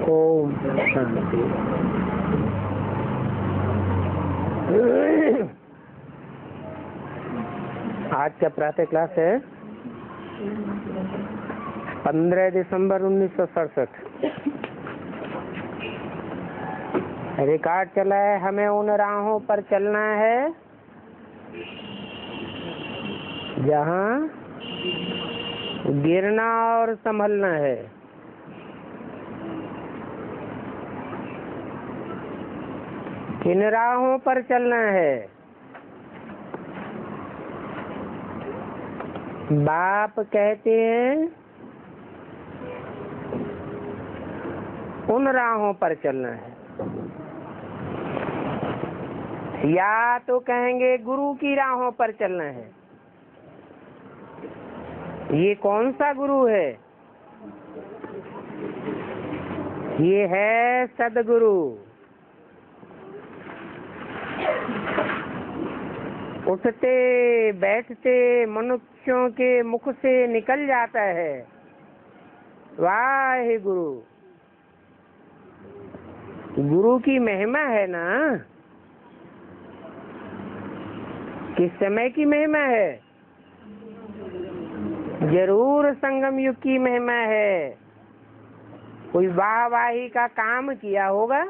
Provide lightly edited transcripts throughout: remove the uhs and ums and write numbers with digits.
ओम शांति। आज का प्रातः क्लास है 15 दिसंबर 1967। रिकॉर्ड चला है, हमें उन राहों पर चलना है जहाँ गिरना और संभलना है। किन राहों पर चलना है? बाप कहते हैं उन राहों पर चलना है, या तो कहेंगे गुरु की राहों पर चलना है। ये कौन सा गुरु है? ये है सदगुरु। उठते बैठते मनुष्यों के मुख से निकल जाता है वाहे गुरु। गुरु की महिमा है ना। किस समय की महिमा है? जरूर संगम युग की महिमा है। कोई वाहवाही का काम किया होगा।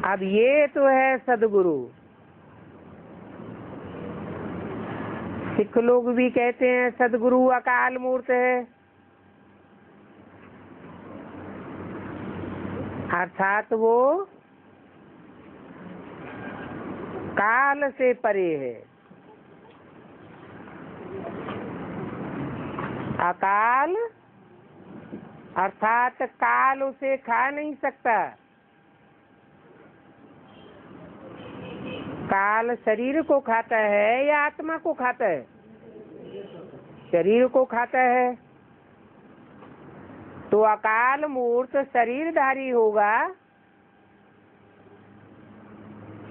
अब ये तो है सदगुरु। सिख लोग भी कहते हैं सदगुरु अकाल मूर्त है, अर्थात वो काल से परे है। अकाल अर्थात काल उसे खा नहीं सकता। काल शरीर को खाता है या आत्मा को खाता है? शरीर को खाता है। तो अकाल मूर्त शरीरधारी होगा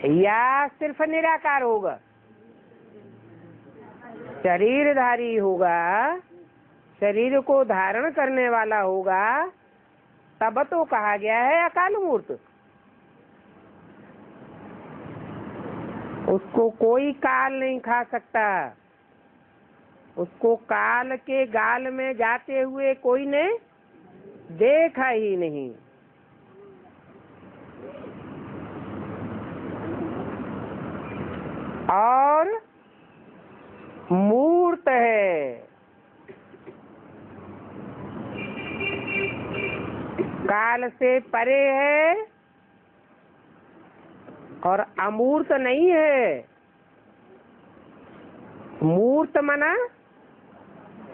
या सिर्फ निराकार होगा? शरीरधारी होगा, शरीर को धारण करने वाला होगा, तब तो कहा गया है अकाल मूर्त। उसको कोई काल नहीं खा सकता। उसको काल के गाल में जाते हुए कोई ने देखा ही नहीं। और मूर्त है। काल से परे है और अमूर्त नहीं है। मूर्त मना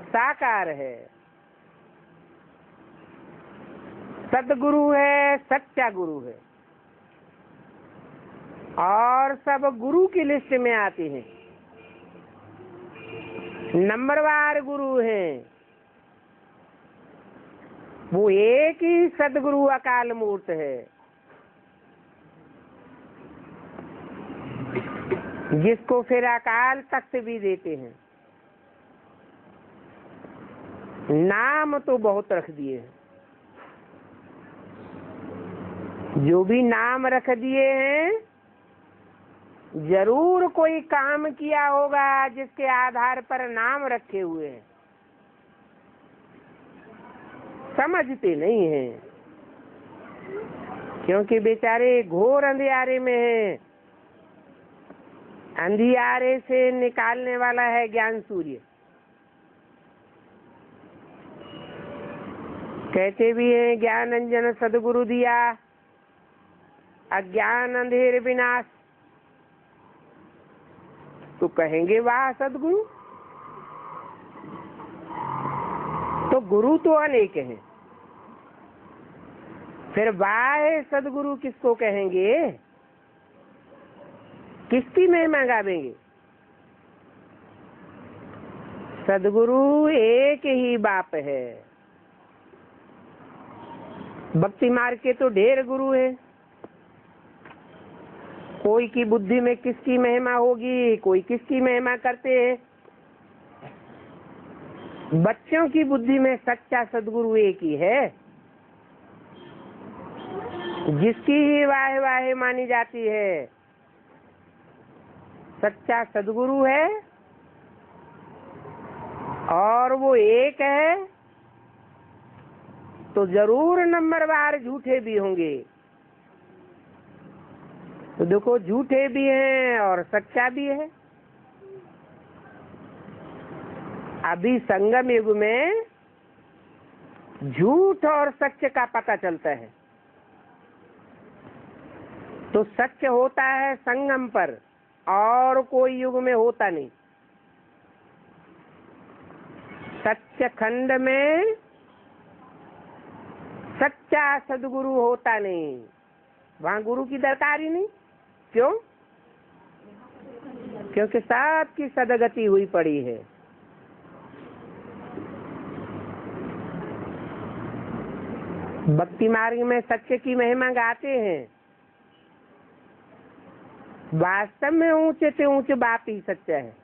साकार है। सदगुरु है, सच्चा गुरु है। और सब गुरु की लिस्ट में आते हैं। नंबरवार गुरु हैं। वो एक ही सदगुरु अकाल मूर्त है, जिसको फिर अकाल तख्त भी देते हैं। नाम तो बहुत रख दिए हैं। जो भी नाम रख दिए हैं, जरूर कोई काम किया होगा जिसके आधार पर नाम रखे हुए हैं। समझते नहीं हैं, क्योंकि बेचारे घोर अंधियारे में हैं। अंधियारे से निकालने वाला है ज्ञान सूर्य। कहते भी हैं ज्ञान अंजन सदगुरु दिया, अज्ञान अंधेर विनाश। तो कहेंगे वाह सदगुरु। तो गुरु तो अनेक हैं, फिर वाह सदगुरु किसको कहेंगे? किसकी महिमा गावेंगे? सदगुरु एक ही बाप है। भक्ति मार्ग के तो ढेर गुरु हैं। कोई की बुद्धि में किसकी महिमा होगी, कोई किसकी महिमा करते हैं। बच्चों की बुद्धि में सच्चा सदगुरु एक ही है, जिसकी ही वाह वाह मानी जाती है। सच्चा सदगुरु है और वो एक है, तो जरूर नंबरवार झूठे भी होंगे। तो देखो, झूठे भी हैं और सच्चा भी है। अभी संगम युग में झूठ और सत्य का पता चलता है। तो सत्य होता है संगम पर, और कोई युग में होता नहीं। सत्य खंड में सच्चा सदगुरु होता नहीं। वहां गुरु की दरकार ही नहीं। क्यों? क्योंकि सबकी सदगति हुई पड़ी है। भक्ति मार्ग में सत्य की महिमा गाते हैं। वास्तव में ऊंचे से ऊंचे बाप ही सच्चा है।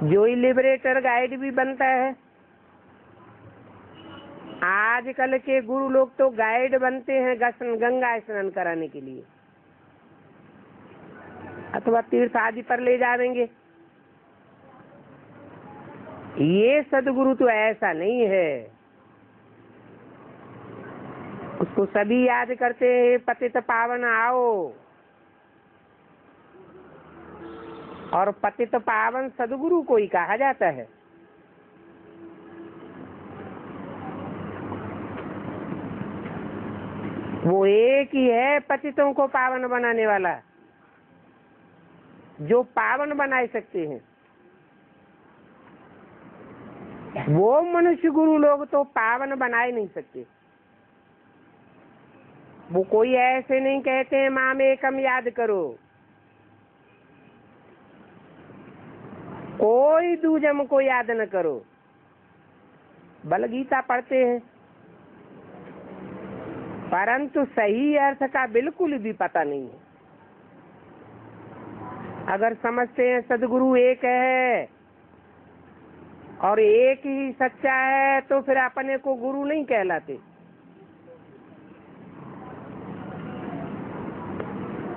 जो ही लिबरेटर गाइड भी बनता है। आजकल के गुरु लोग तो गाइड बनते हैं गंगा स्नान कराने के लिए। अथवा तीर्थ आदि पर ले जाएंगे। ये सदगुरु तो ऐसा नहीं है, उसको सभी याद करते हैं, पतित पावन आओ, और पतित पावन सदगुरु को ही कहा जाता है। वो एक ही है पतितों को पावन बनाने वाला, जो पावन बना सकते हैं। वो मनुष्य गुरु लोग तो पावन बना ही नहीं सकते। वो कोई ऐसे नहीं कहते हैं माम एकम याद करो, कोई दूजम को याद न करो, बल गीता पढ़ते हैं, परंतु सही अर्थ का बिल्कुल भी पता नहीं है। अगर समझते हैं सदगुरु एक है और एक ही सच्चा है, तो फिर अपने को गुरु नहीं कहलाते।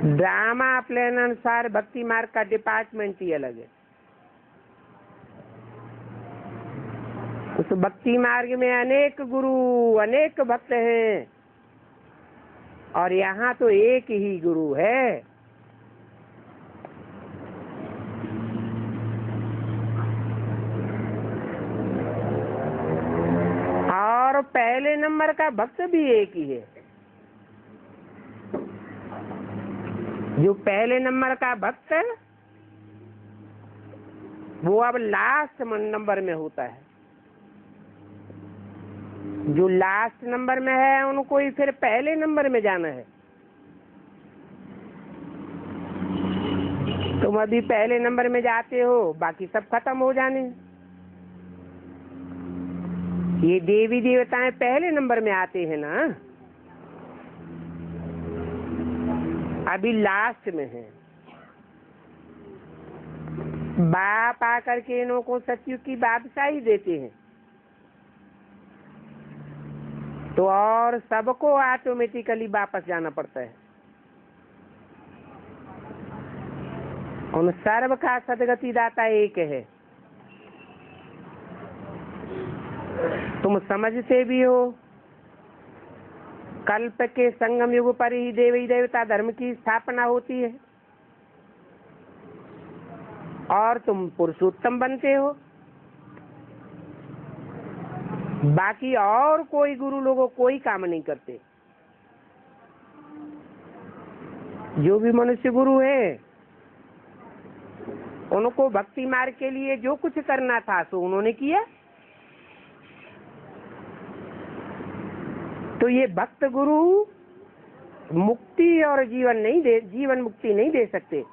ड्रामा प्लान अनुसार भक्ति मार्ग का डिपार्टमेंट ही अलग है। उस भक्ति मार्ग में अनेक गुरु, अनेक भक्त हैं, और यहाँ तो एक ही गुरु है। और पहले नंबर का भक्त भी एक ही है। जो पहले नंबर का भक्त है वो अब लास्ट नंबर में होता है। जो लास्ट नंबर में है उनको ही फिर पहले नंबर में जाना है। तुम अभी पहले नंबर में जाते हो, बाकी सब खत्म हो जाने। ये देवी देवताएं पहले नंबर में आते हैं ना, अभी लास्ट में है। बाप आकर के इन्हों को सतयुग की बादशाही देते हैं, तो और सबको ऑटोमेटिकली वापस जाना पड़ता है। उन सर्व का सदगति दाता एक है। तुम समझते भी हो, कल्प के संगम युग पर ही देवी देवता धर्म की स्थापना होती है, और तुम पुरुषोत्तम बनते हो। बाकी और कोई गुरु लोगों कोई काम नहीं करते। जो भी मनुष्य गुरु है, उनको भक्ति मार्ग के लिए जो कुछ करना था सो उन्होंने किया। तो ये भक्त गुरु मुक्ति और जीवन मुक्ति नहीं दे सकते।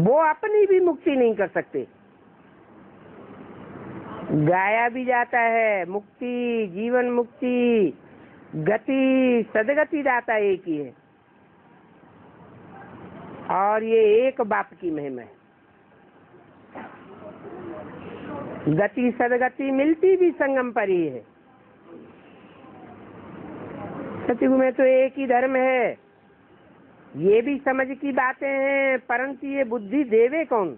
वो अपनी भी मुक्ति नहीं कर सकते। गाया भी जाता है, मुक्ति, जीवन मुक्ति, गति, सदगति दाता एक ही है, और ये एक बाप की महिमा है। गति सदगति मिलती भी संगम पर ही है। सतयुग में तो एक ही धर्म है। ये भी समझ की बातें हैं, परंतु ये बुद्धि देवे कौन?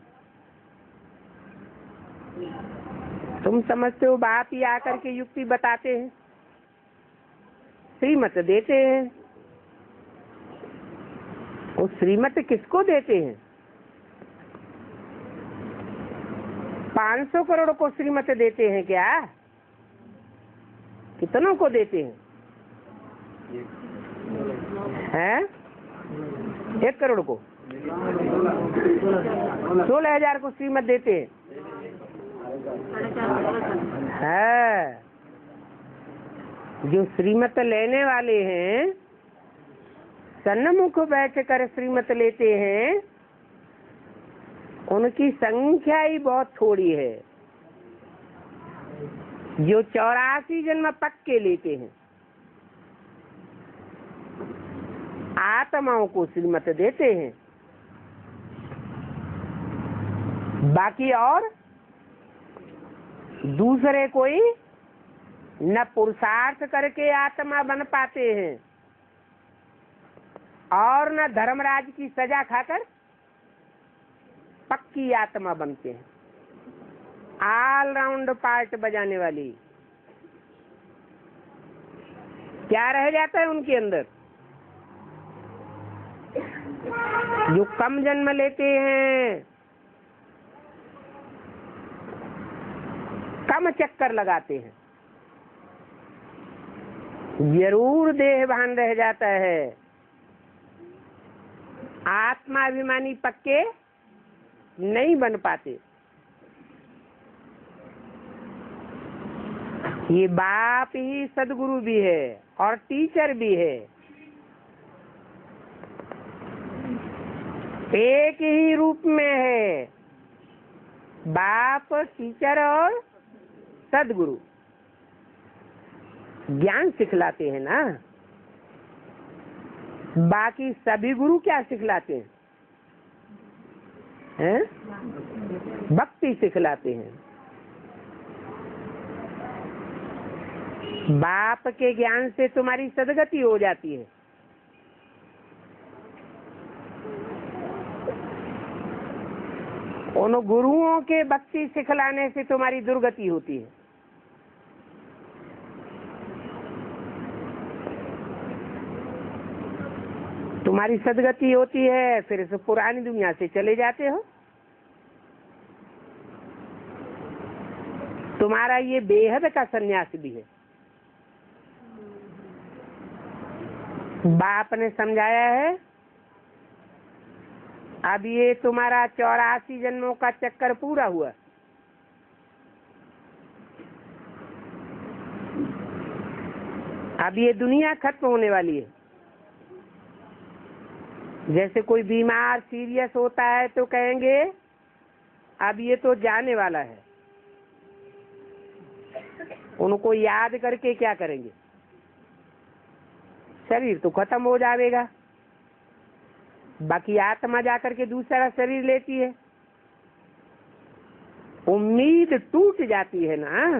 तुम समझते हो, बाप ही आकर के युक्ति बताते हैं, श्रीमत देते हैं। वो श्रीमत किसको देते हैं? 500 करोड़ को श्रीमत देते हैं क्या? कितनों को देते हैं? 1 करोड़ को, 16,000 को श्रीमत देते हैं। जो श्रीमत लेने वाले हैं, सन्मुख बैठ कर श्रीमत लेते हैं, उनकी संख्या ही बहुत थोड़ी है। जो 84 जन्म पक्के लेते हैं, आत्माओं को श्रीमत देते हैं। बाकी और दूसरे कोई न पुरुषार्थ करके आत्मा बन पाते हैं, और न धर्मराज की सजा खाकर पक्की आत्मा बनते हैं, ऑल राउंड पार्ट बजाने वाली। क्या रह जाता है उनके अंदर? जो कम जन्म लेते हैं, कम चक्कर लगाते हैं, जरूर देहभान रह जाता है, आत्माभिमानी पक्के नहीं बन पाते। ये बाप ही सदगुरु भी है और टीचर भी है, एक ही रूप में है, बाप, टीचर और सदगुरु। ज्ञान सिखलाते हैं ना, बाकी सभी गुरु क्या सिखलाते हैं? भक्ति सिखलाते हैं। बाप के ज्ञान से तुम्हारी सदगति हो जाती है, उन गुरुओं के भक्ति सिखलाने से तुम्हारी दुर्गति होती है। तुम्हारी सदगति होती है, फिर इस पुरानी दुनिया से चले जाते हो। तुम्हारा ये बेहद का सन्यास भी है। बाप ने समझाया है, अब ये तुम्हारा 84 जन्मों का चक्कर पूरा हुआ, अब ये दुनिया खत्म होने वाली है। जैसे कोई बीमार सीरियस होता है तो कहेंगे अब ये तो जाने वाला है, उनको याद करके क्या करेंगे? शरीर तो खत्म हो जाएगा, बाकी आत्मा जाकर के दूसरा शरीर लेती है। उम्मीद टूट जाती है ना।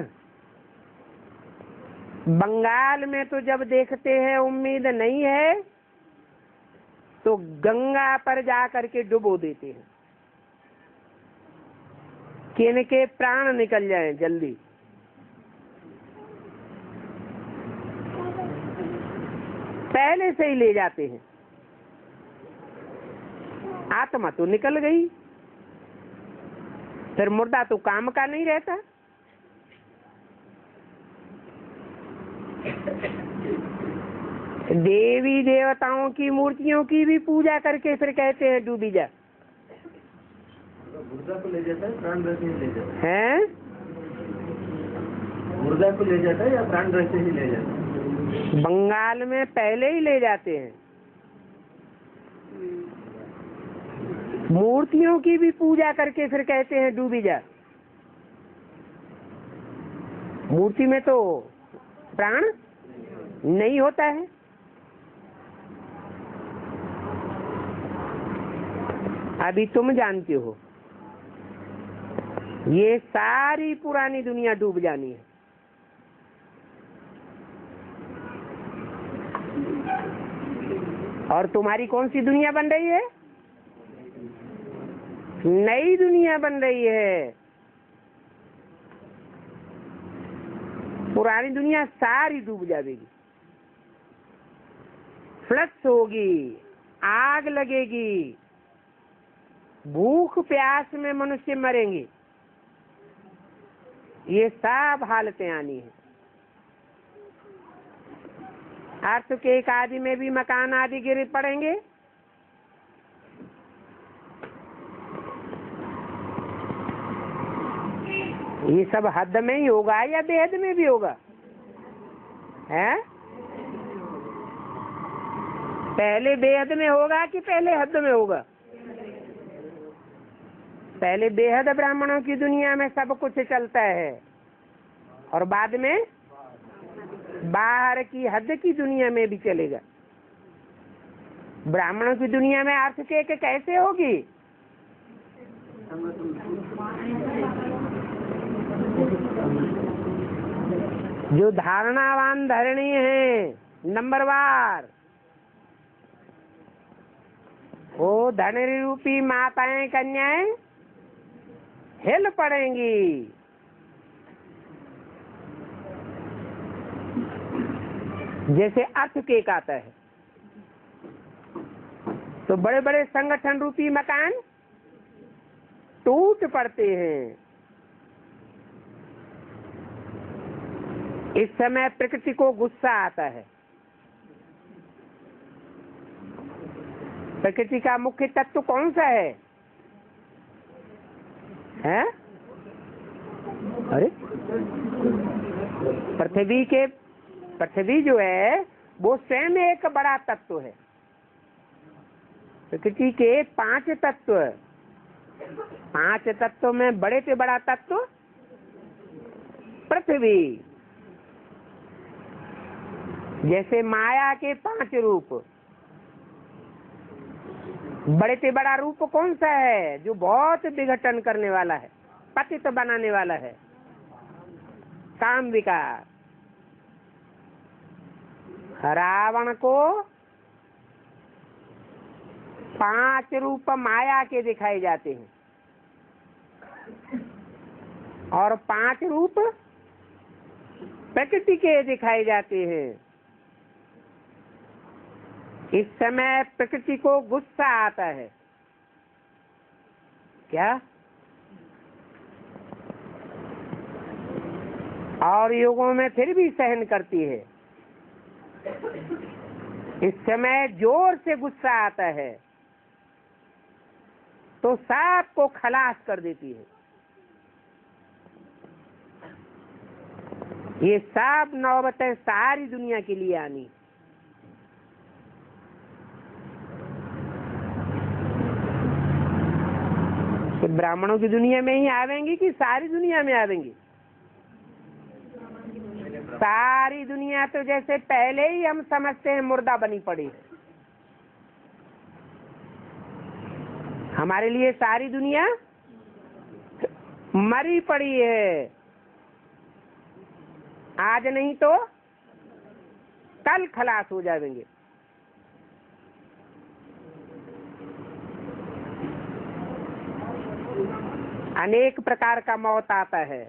बंगाल में तो जब देखते हैं उम्मीद नहीं है तो गंगा पर जाकर के डुबो देते हैं कि इनके प्राण निकल जाएं जल्दी। पहले से ही ले जाते हैं। आत्मा तो निकल गई, फिर मुर्दा तो काम का नहीं रहता। देवी देवताओं की मूर्तियों की भी पूजा करके फिर कहते हैं डूबी जा। मुर्दा को ले जाता है, प्राण रहते ही ले जाता है? मुर्दा को ले जाता है या प्राण रहते ही ले जाता है? बंगाल में पहले ही ले जाते हैं। मूर्तियों की भी पूजा करके फिर कहते हैं डूबी जा। मूर्ति में तो प्राण नहीं होता है। अभी तुम जानते हो ये सारी पुरानी दुनिया डूब जानी है। और तुम्हारी कौन सी दुनिया बन रही है? नई दुनिया बन रही है। पुरानी दुनिया सारी डूब जाएगी, फ्लक्स होगी, आग लगेगी, भूख प्यास में मनुष्य मरेंगे। ये सब हालतें आनी है। अर्थ के एक आदि में भी मकान आदि गिर पड़ेंगे। ये सब हद में ही होगा या बेहद में भी होगा? है? पहले बेहद में होगा कि पहले हद में होगा? पहले बेहद ब्राह्मणों की दुनिया में सब कुछ चलता है और बाद में बाहर की हद की दुनिया में भी चलेगा। ब्राह्मणों की दुनिया में अर्थ के कैसे होगी? जो धारणावान धरणी है नंबरवार, धन रूपी माताएं कन्याएं हिल पड़ेंगी। जैसे अर्थक्वेक आता है तो बड़े बड़े संगठन रूपी मकान टूट पड़ते हैं। इस समय प्रकृति को गुस्सा आता है। प्रकृति का मुख्य तत्व कौन सा है? हैं? अरे पृथ्वी जो है वो स्वयं एक बड़ा तत्व है। प्रकृति के 5 तत्व, 5 तत्व में बड़े से बड़ा तत्व पृथ्वी। जैसे माया के 5 रूप, बड़े से बड़ा रूप कौन सा है? जो बहुत विघटन करने वाला है, पतित बनाने वाला है, काम विकार। रावण को 5 रूप माया के दिखाए जाते हैं और 5 रूप प्रकृति के दिखाए जाते हैं। इस समय प्रकृति को गुस्सा आता है। क्या? और युगों में फिर भी सहन करती है। इस समय जोर से गुस्सा आता है तो सांप को खलास कर देती है। ये सब नौबत है सारी दुनिया के लिए आनी। तो ब्राह्मणों की दुनिया में ही आवेंगी कि सारी दुनिया में आवेंगी? सारी दुनिया तो जैसे पहले ही हम समझते हैं मुर्दा बनी पड़ी। हमारे लिए सारी दुनिया मरी पड़ी है। आज नहीं तो कल खलास हो जाएंगे। अनेक प्रकार का मौत आता है।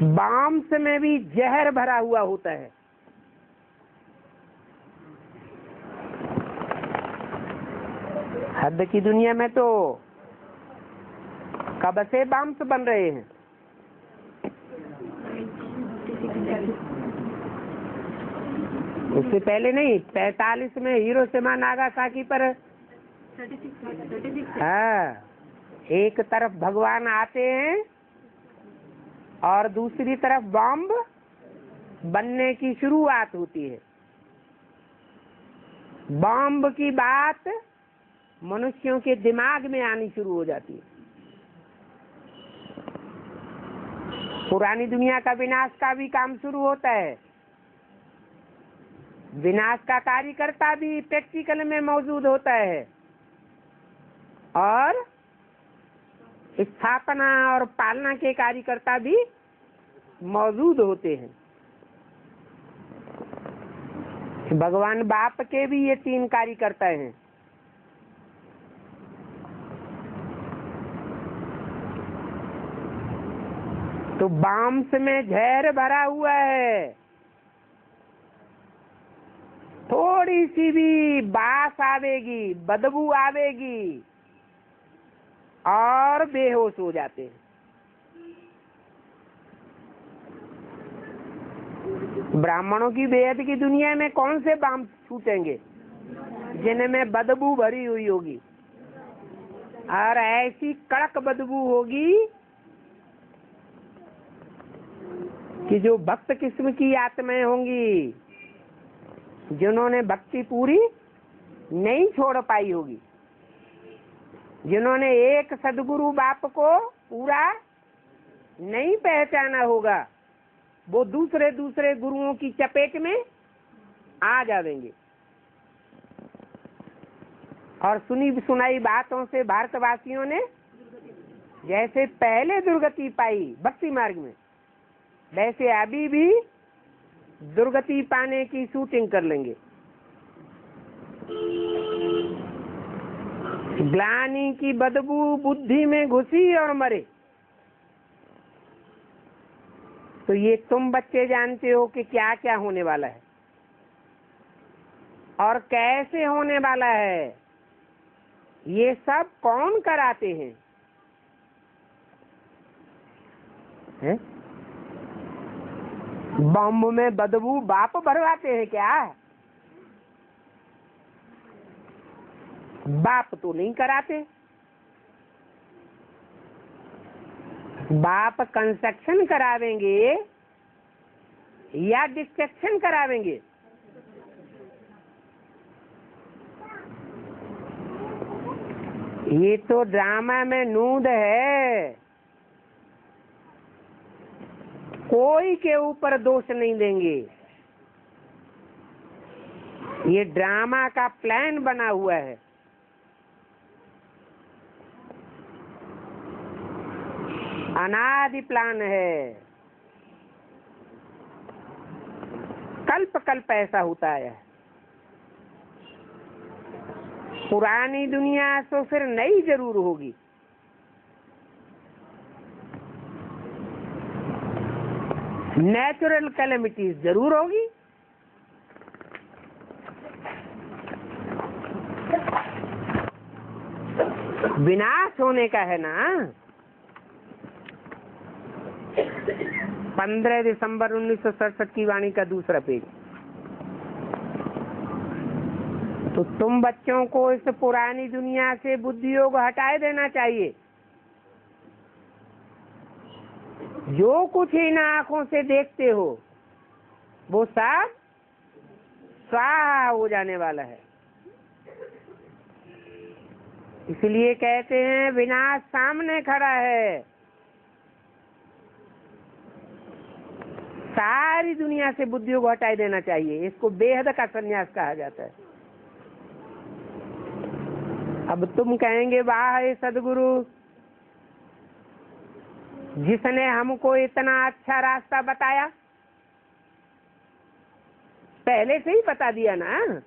मांस में भी जहर भरा हुआ होता है। हद की दुनिया में तो कब से मांस बन रहे हैं। उससे पहले नहीं, 45 में हिरोशिमा नागासाकी पर हाँ, एक तरफ भगवान आते हैं और दूसरी तरफ बॉम्ब बनने की शुरुआत होती है। बॉम्ब की बात मनुष्यों के दिमाग में आनी शुरू हो जाती है। पुरानी दुनिया का विनाश का भी काम शुरू होता है। विनाश का कार्यकर्ता भी प्रैक्टिकल में मौजूद होता है और स्थापना और पालना के कार्यकर्ता भी मौजूद होते हैं। भगवान बाप के भी ये 3 कार्यकर्ता हैं। तो मांस में जहर भरा हुआ है। थोड़ी सी भी बास आवेगी, बदबू आवेगी और बेहोश हो जाते हैं। ब्राह्मणों की बेहद की दुनिया में कौन से बाम छूटेंगे जिनमें बदबू भरी हुई होगी और ऐसी कड़क बदबू होगी कि जो भक्त किस्म की आत्माएं होंगी, जिन्होंने भक्ति पूरी नहीं छोड़ पाई होगी, जिन्होंने एक सदगुरु बाप को पूरा नहीं पहचाना होगा, वो दूसरे गुरुओं की चपेट में आ जाएंगे और सुनी सुनाई बातों से भारतवासियों ने जैसे पहले दुर्गति पाई भक्ति मार्ग में, वैसे अभी भी दुर्गति पाने की शूटिंग कर लेंगे। ग्लानि की बदबू बुद्धि में घुसी और मरे। तो ये तुम बच्चे जानते हो कि क्या क्या होने वाला है और कैसे होने वाला है। ये सब कौन कराते हैं? बम में बदबू बाप भरवाते हैं क्या? बाप तो नहीं कराते। बाप कंस्ट्रक्शन करावेंगे या डिस्ट्रक्शन करावेंगे? ये तो ड्रामा में नूद है। कोई के ऊपर दोष नहीं देंगे। ये ड्रामा का प्लान बना हुआ है। अनादि प्लान है। कल्प कल्प ऐसा होता है। पुरानी दुनिया तो फिर नई जरूर होगी। नेचुरल कैलेमिटीज जरूर होगी। विनाश होने का है ना। 15 दिसंबर 1967 की वाणी का दूसरा पेज। तो तुम बच्चों को इस पुरानी दुनिया से बुद्धि योग हटाए देना चाहिए। जो कुछ इन आंखों से देखते हो वो सब स्वाहा हो जाने वाला है। इसलिए कहते हैं विनाश सामने खड़ा है। सारी दुनिया से बुद्धियों को हटाए देना चाहिए। इसको बेहद का संन्यास कहा जाता है। अब तुम कहेंगे वाह हे सदगुरु, जिसने हमको इतना अच्छा रास्ता बताया पहले से ही बता दिया ना।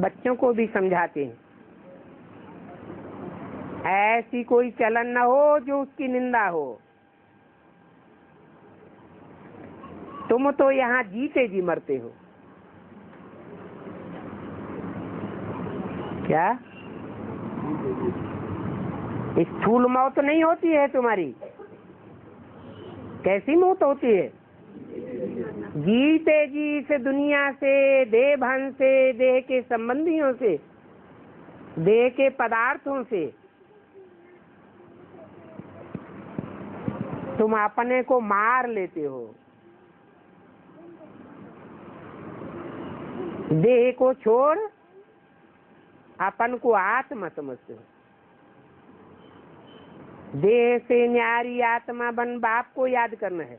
बच्चों को भी समझाते हैं ऐसी कोई चलन न हो जो उसकी निंदा हो। तुम तो यहाँ जीते जी मरते हो। क्या स्थूल मौत नहीं होती है तुम्हारी? कैसी मौत होती है? जीते जी इस दुनिया से, देह भान से, देह के संबंधियों से, देह के पदार्थों से तुम अपने को मार लेते हो। देह को छोड़ अपन को आत्मा समझते हो। देह से न्यारी आत्मा बन बाप को याद करना है।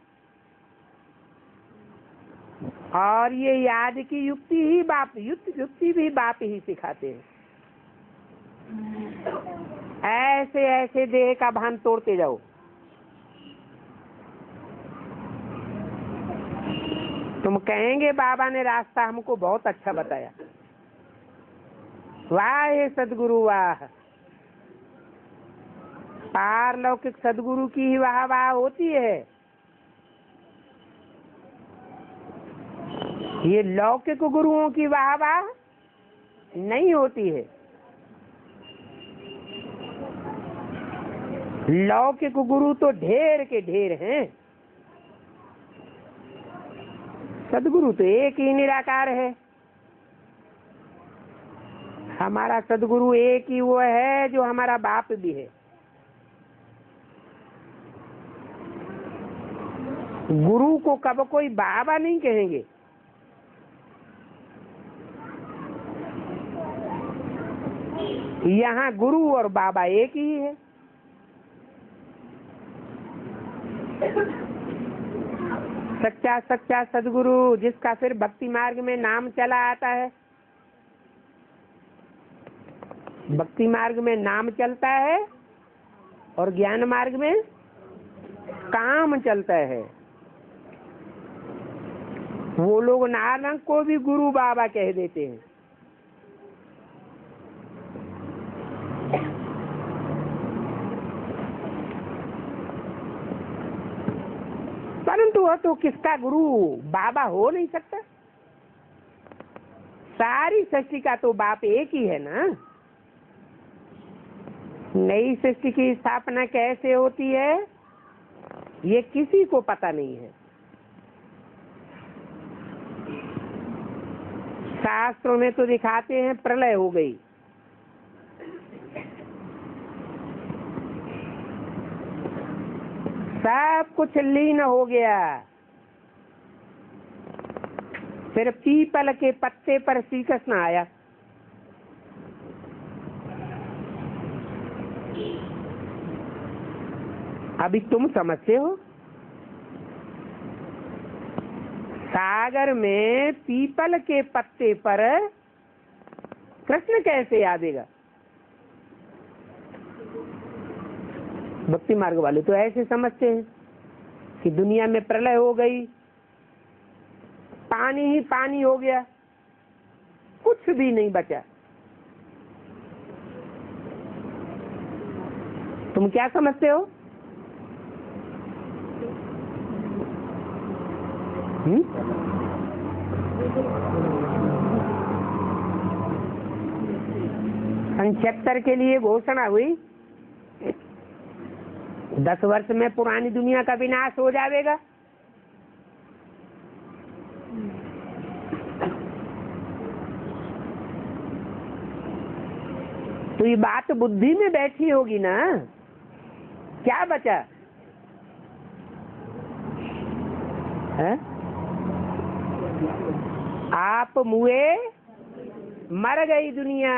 और ये याद की युक्ति ही बाप, युक्ति भी बाप ही सिखाते हैं। ऐसे ऐसे देह का भान तोड़ते जाओ। तुम कहेंगे बाबा ने रास्ता हमको बहुत अच्छा बताया। वाह हे सदगुरु वाह। पारलौकिक सदगुरु की ही वाह वाह होती है। ये लौकिक गुरुओं की वाह वाह नहीं होती है। लौकिक गुरु तो ढेर के ढेर हैं। सदगुरु तो एक ही निराकार है। हमारा सदगुरु एक ही वो है जो हमारा बाप भी है। गुरु को कब कोई बाबा नहीं कहेंगे। यहाँ गुरु और बाबा एक ही है। सच्चा सच्चा सदगुरु जिसका फिर भक्ति मार्ग में नाम चला आता है। भक्ति मार्ग में नाम चलता है और ज्ञान मार्ग में काम चलता है। वो लोग नानक को भी गुरु बाबा कह देते हैं। वो तो किसका गुरु बाबा हो नहीं सकता। सारी सृष्टि का तो बाप एक ही है ना। नई सृष्टि की स्थापना कैसे होती है ये किसी को पता नहीं है। शास्त्रों में तो दिखाते हैं प्रलय हो गई, सब कुछ लीन हो गया, फिर पीपल के पत्ते पर श्री कृष्ण आया। अभी तुम समझते हो सागर में पीपल के पत्ते पर कृष्ण कैसे आ देगा? भक्ति मार्ग वाले तो ऐसे समझते हैं कि दुनिया में प्रलय हो गई, पानी ही पानी हो गया, कुछ भी नहीं बचा। तुम क्या समझते हो? सन 76 के लिए घोषणा हुई 10 वर्ष में पुरानी दुनिया का विनाश हो जाएगा। तो ये बात बुद्धि में बैठी होगी ना, क्या बचा है? आप मुए मर गई दुनिया,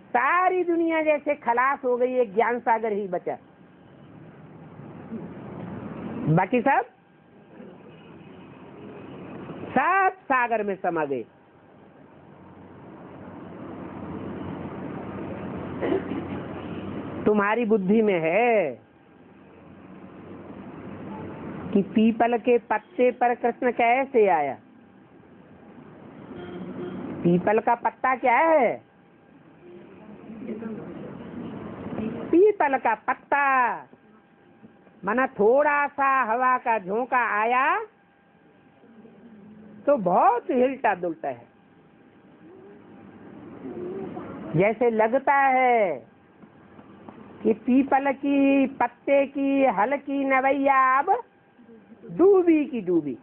सारी दुनिया जैसे खलास हो गई, एक ज्ञान सागर ही बचा, बाकी सब सागर में समा गए। तुम्हारी बुद्धि में है कि पीपल के पत्ते पर कृष्ण कैसे आया। पीपल का पत्ता क्या है? पीपल का पत्ता माना थोड़ा सा हवा का झोंका आया तो बहुत हिलता डुलता है। जैसे लगता है कि पीपल की पत्ते की हल्की नवैया अब डूबी की डूबी,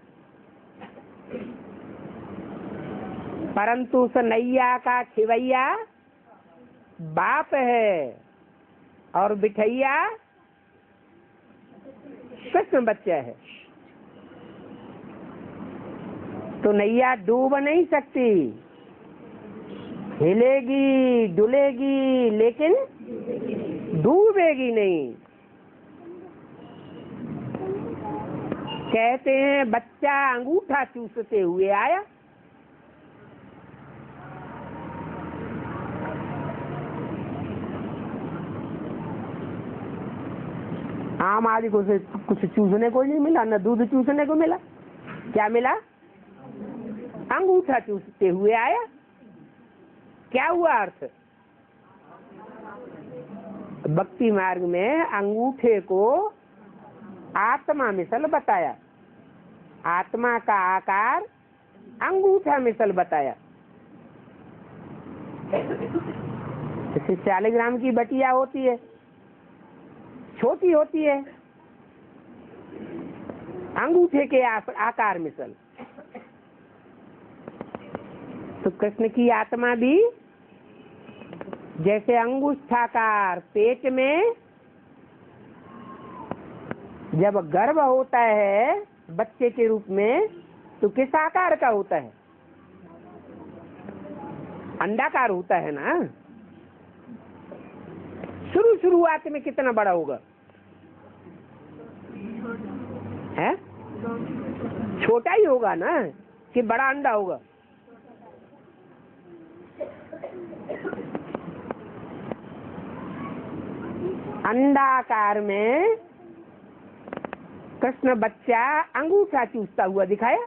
परंतु उस नैया का खिवैया बाप है और बिठैया कृष्ण बच्चा है। तो नैया डूब नहीं सकती, हिलेगी डुलेगी लेकिन डूबेगी नहीं। कहते हैं बच्चा अंगूठा चूसते हुए आया, आम आदि को से कुछ चूसने को नहीं मिला, न दूध चूसने को मिला। क्या मिला? अंगूठा चूसते हुए आया। क्या हुआ अर्थ? भक्ति मार्ग में अंगूठे को आत्मा मिसल बताया, आत्मा का आकार अंगूठा मिसल बताया। जैसे 40 ग्राम की बटिया होती है, छोटी होती है, अंगूठे के आकार मिसल। तो कृष्ण की आत्मा भी जैसे अंगुष्ठाकार पेट में जब गर्भ होता है बच्चे के रूप में तो किस आकार का होता है? अंडाकार होता है ना। शुरुआत में कितना बड़ा होगा? है छोटा ही होगा ना कि बड़ा अंडा होगा? अंडाकार में कृष्ण बच्चा अंगूठा चूसता हुआ दिखाया।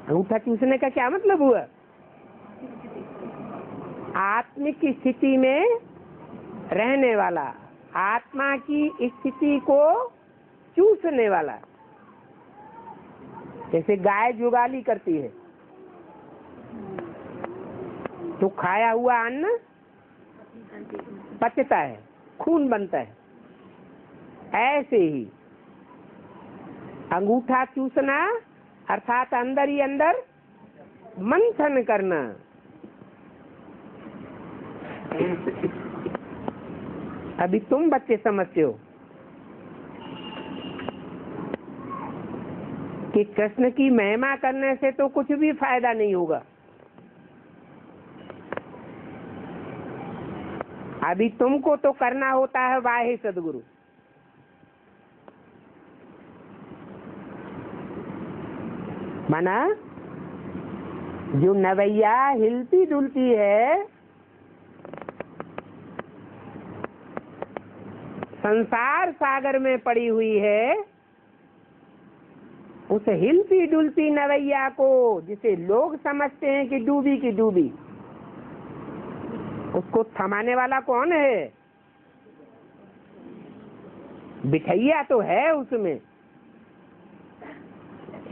अंगूठा चूसने का क्या मतलब हुआ? आत्मिक स्थिति में रहने वाला, आत्मा की स्थिति को चूसने वाला। जैसे गाय जुगाली करती है तो खाया हुआ अन्न पचता है, खून बनता है, ऐसे ही अंगूठा चूसना अर्थात अंदर ही अंदर मंथन करना। अभी तुम बच्चे समझते हो कि कृष्ण की महिमा करने से तो कुछ भी फायदा नहीं होगा। अभी तुमको तो करना होता है वाहे सदगुरु। माना जो नवैया हिलती डुलती है, संसार सागर में पड़ी हुई है, उस हिलती डुलती नवैया को, जिसे लोग समझते हैं कि डूबी की डूबी, उसको थमाने वाला कौन है? बिठैया तो है उसमें,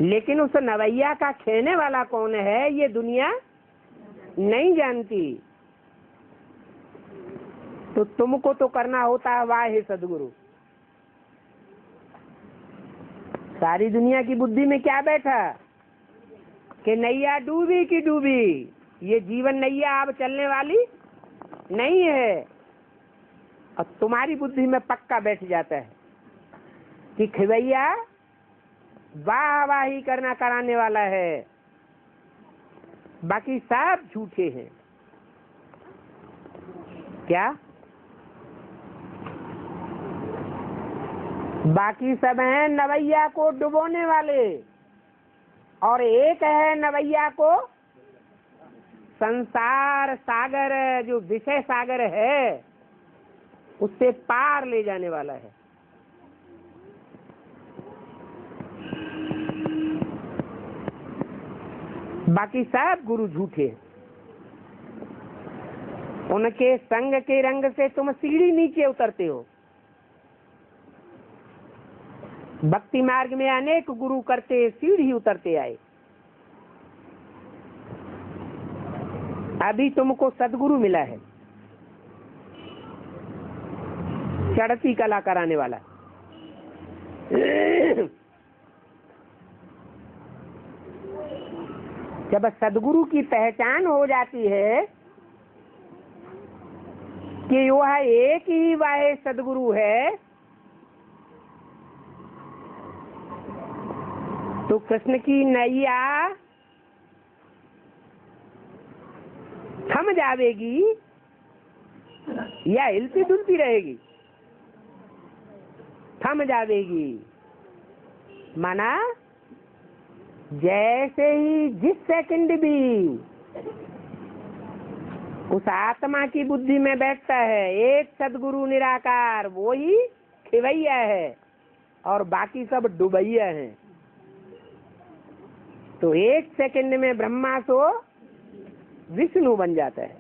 लेकिन उस नवैया का खेने वाला कौन है ये दुनिया नहीं जानती। तो तुमको तो करना होता है वाहे सदगुरु। सारी दुनिया की बुद्धि में क्या बैठा कि नैया डूबी की डूबी, ये जीवन नैया अब चलने वाली नहीं है। और तुम्हारी बुद्धि में पक्का बैठ जाता है कि खिवैया वाह वाही करना कराने वाला है, बाकी सब झूठे हैं। क्या? बाकी सब हैं नवैया को डुबोने वाले, और एक है नवैया को संसार सागर, जो विषय सागर है, उससे पार ले जाने वाला है। बाकी सब गुरु झूठे। उनके संग के रंग से तुम सीढ़ी नीचे उतरते हो। भक्ति मार्ग में अनेक गुरु करते सीढ़ी उतरते आए। अभी तुमको सदगुरु मिला है, चढ़ती कला कराने वाला। जब सदगुरु की पहचान हो जाती है कि वह एक ही वाहे सदगुरु है, तो कृष्ण की नैया थम जावेगी या हिलती डुलती रहेगी? थम जावेगी। माना जैसे ही जिस सेकंड भी उस आत्मा की बुद्धि में बैठता है एक सदगुरु निराकार, वो ही खिवैया है और बाकी सब डुबैया हैं, तो एक सेकंड में ब्रह्मा सो विष्णु बन जाता है।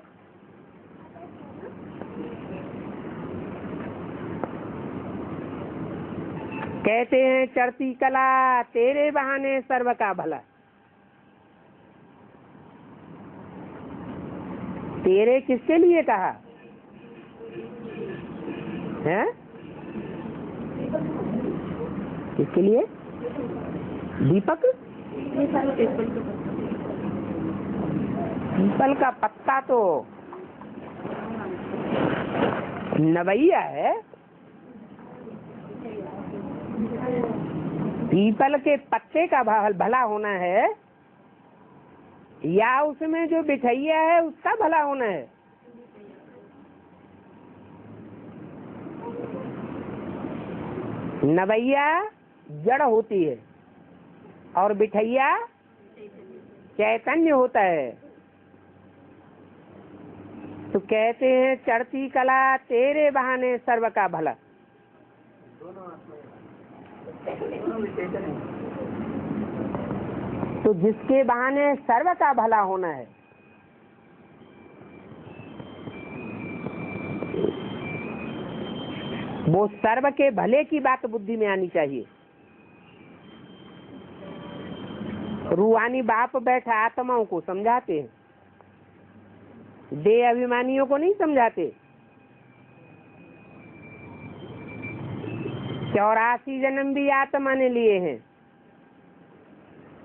कहते हैं चढ़ती कला तेरे बहाने सर्व का भला। तेरे किसके लिए कहा है? किसके लिए? दीपक? पीपल का पत्ता तो नवैया है। पीपल के पत्ते का भला होना है या उसमें जो बिठैया है उसका भला होना है? नवैया जड़ होती है और बिठैया चैतन्य होता है। तो कहते हैं चढ़ती कला तेरे बहाने सर्व का भला। तो जिसके बहाने सर्व का भला होना है, वो सर्व के भले की बात बुद्धि में आनी चाहिए। रूहानी बाप बैठा आत्माओं को समझाते हैं, देह अभिमानियों को नहीं समझाते। 84 जन्म भी आत्मा ने लिए हैं।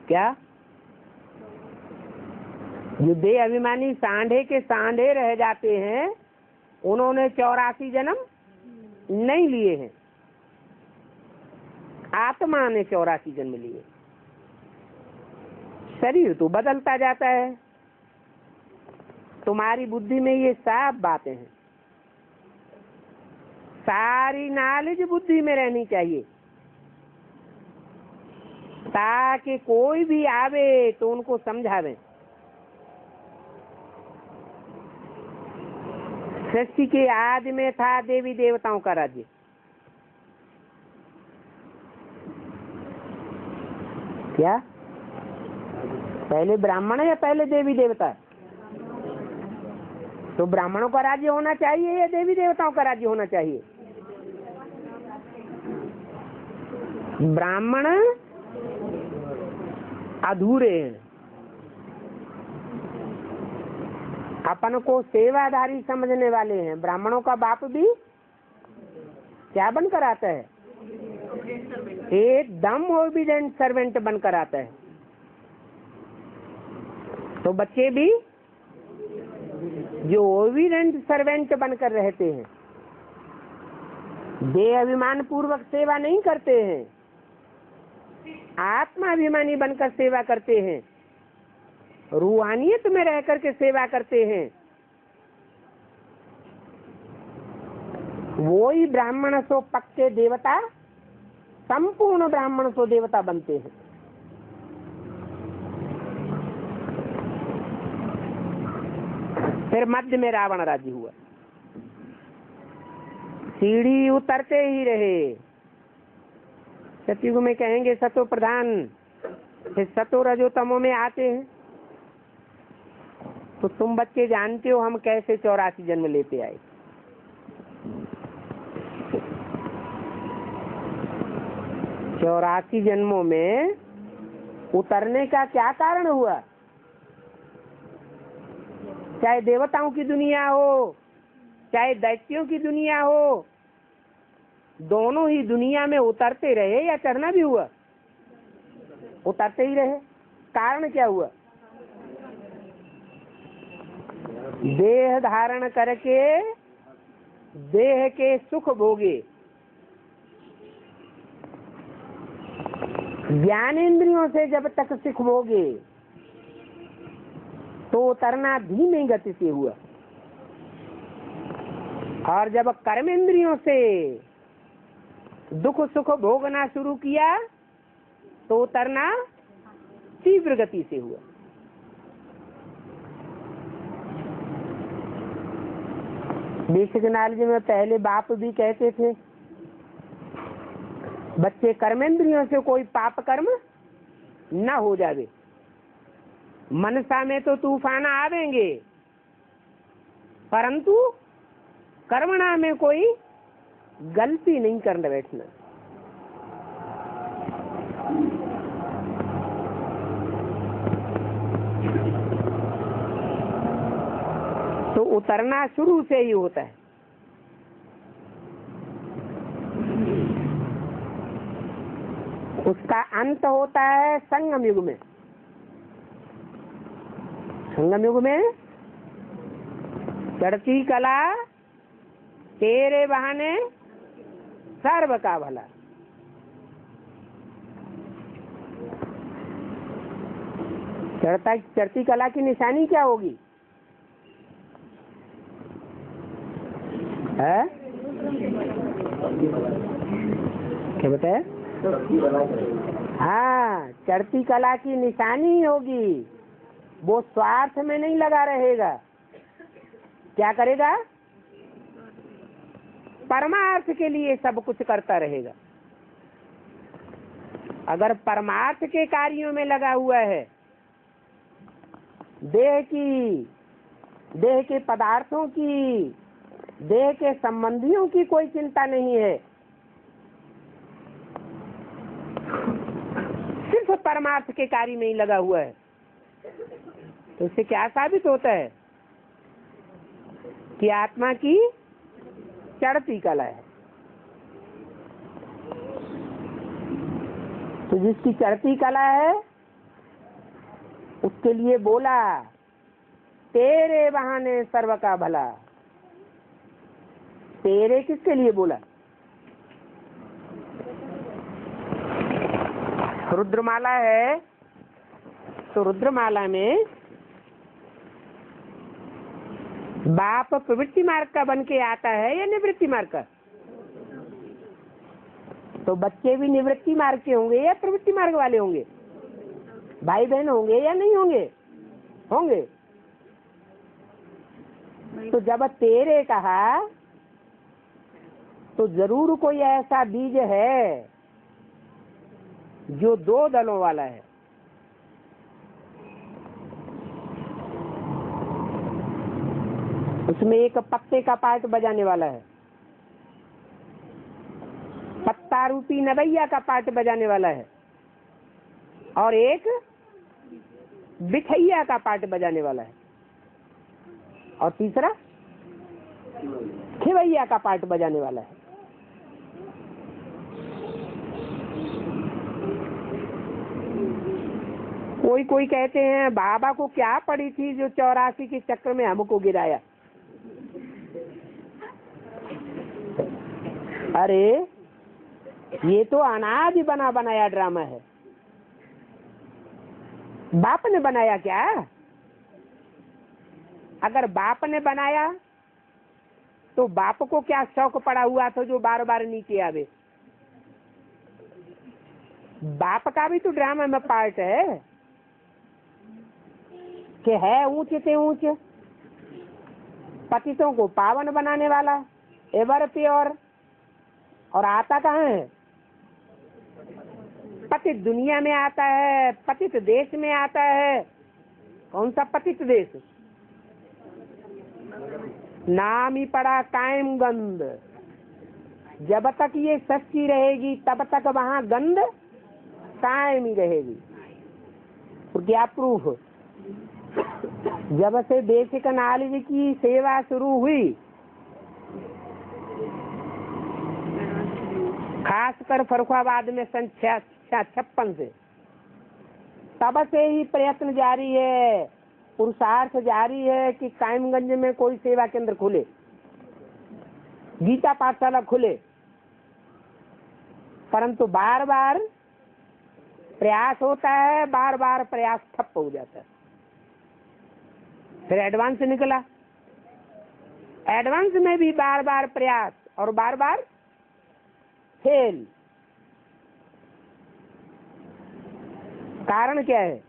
क्या जो देह अभिमानी सांढे के सांढे रह जाते हैं, उन्होंने 84 जन्म नहीं लिए हैं। आत्मा ने 84 जन्म लिए। शरीर तो बदलता जाता है। तुम्हारी बुद्धि में ये सब बातें हैं। सारी नॉलेज बुद्धि में रहनी चाहिए, ताकि कोई भी आवे तो उनको समझावे। सृष्टि के आदि में था देवी देवताओं का राज्य। क्या पहले ब्राह्मण है या पहले देवी देवता? तो ब्राह्मणों का राज्य होना चाहिए या देवी देवताओं का राज्य होना चाहिए? ब्राह्मण अधूरे हैं, अपन को सेवाधारी समझने वाले हैं। ब्राह्मणों का बाप भी क्या बनकर आता है? एकदम ओबीडिएंट सर्वेंट बनकर आता है। तो बच्चे भी जो ओबीडिएंट सर्वेंट बनकर रहते हैं, देह अभिमान पूर्वक सेवा नहीं करते हैं, आत्माभिमानी बनकर सेवा करते हैं, रूहानियत में रह करके सेवा करते हैं, वो ही ब्राह्मण सो पक्के देवता, संपूर्ण ब्राह्मण सो देवता बनते हैं। फिर मध्य में रावण राज्य हुआ। सीढ़ी उतरते ही रहे। सतयुग में कहेंगे सतो प्रधान, फिर सतो रजो तमो में आते हैं। तो तुम बच्चे जानते हो हम कैसे 84 जन्म लेते आए। चौरासी जन्मों में उतरने का क्या कारण हुआ? चाहे देवताओं की दुनिया हो, चाहे दैत्यों की दुनिया हो, दोनों ही दुनिया में उतरते रहे या चढ़ना भी हुआ? उतरते ही रहे। कारण क्या हुआ? देह धारण करके देह के सुख भोगे, ज्ञान इंद्रियों से जब तक सुख भोगे तो उतरना धीमी गति से हुआ, और जब कर्म इंद्रियों से दुख सुख भोगना शुरू किया तो उतरना तीव्र गति से हुआ। बेसिक नॉलेज में पहले बाप भी कहते थे बच्चे कर्मेंद्रियों से कोई पाप कर्म न हो जावे। मनसा में तो तूफान आवेंगे, परंतु कर्मणा में कोई गलती नहीं करने बैठना। तो उतरना शुरू से ही होता है। उसका अंत होता है संगम युग में। संगम युग में चढ़ती कला तेरे बहाने सर्व का भला। चढ़ती कला की निशानी क्या होगी? है क्या बताया? हाँ, चढ़ती कला की निशानी होगी। वो स्वार्थ में नहीं लगा रहेगा। क्या करेगा? परमार्थ के लिए सब कुछ करता रहेगा। अगर परमार्थ के कार्यों में लगा हुआ है, देह के पदार्थों की देह के संबंधियों की कोई चिंता नहीं है, सिर्फ परमार्थ के कार्य में ही लगा हुआ है। तो इससे क्या साबित होता है कि आत्मा की चढ़ती कला है। तो जिसकी चढ़ती कला है उसके लिए बोला तेरे बहाने सर्व का भला। तेरे किसके लिए बोला? रुद्रमाला है तो रुद्रमाला में बाप प्रवृत्ति मार्ग का बन के आता है या निवृत्ति मार्ग का? तो बच्चे भी निवृत्ति मार्ग के होंगे या प्रवृत्ति मार्ग वाले होंगे? भाई बहन होंगे या नहीं होंगे? होंगे। तो जब तेरे कहा तो जरूर कोई ऐसा बीज है जो दो दलों वाला है। उसमें एक पत्ते का पार्ट बजाने वाला है, पत्ता रूपी नवैया का पार्ट बजाने वाला है, और एक बिठैया का पार्ट बजाने वाला है, और तीसरा खिवैया का पार्ट बजाने वाला है। कोई कहते हैं बाबा को क्या पड़ी थी जो 84 के चक्र में हमको गिराया। अरे ये तो अनादि बना बनाया ड्रामा है। बाप ने बनाया क्या? अगर बाप ने बनाया तो बाप को क्या शौक पड़ा हुआ था जो बार बार नीचे आवे? बाप का भी तो ड्रामा में पार्ट है कि है ऊंच से ऊंच, पतितों को पावन बनाने वाला, एवर प्योर, और आता कहाँ है? पतित दुनिया में आता है, पतित देश में आता है। कौन सा पतित देश? नाम ही पड़ा कायम गंध। जब तक ये सच्ची रहेगी तब तक वहां गंध कायम ही रहेगी। और क्या प्रूफ? जब से बेसिक नॉलेज की सेवा शुरू हुई, खासकर फर्रुखाबाद में सन 56 से, तब से ही प्रयत्न जारी है, पुरुषार्थ जारी है कि कायमगंज में कोई सेवा केंद्र खुले, गीता पाठशाला खुले। परंतु बार बार प्रयास होता है, बार बार प्रयास ठप्प हो जाता है। फिर एडवांस निकला, एडवांस में भी बार बार प्रयास और बार बार फेल। कारण क्या है?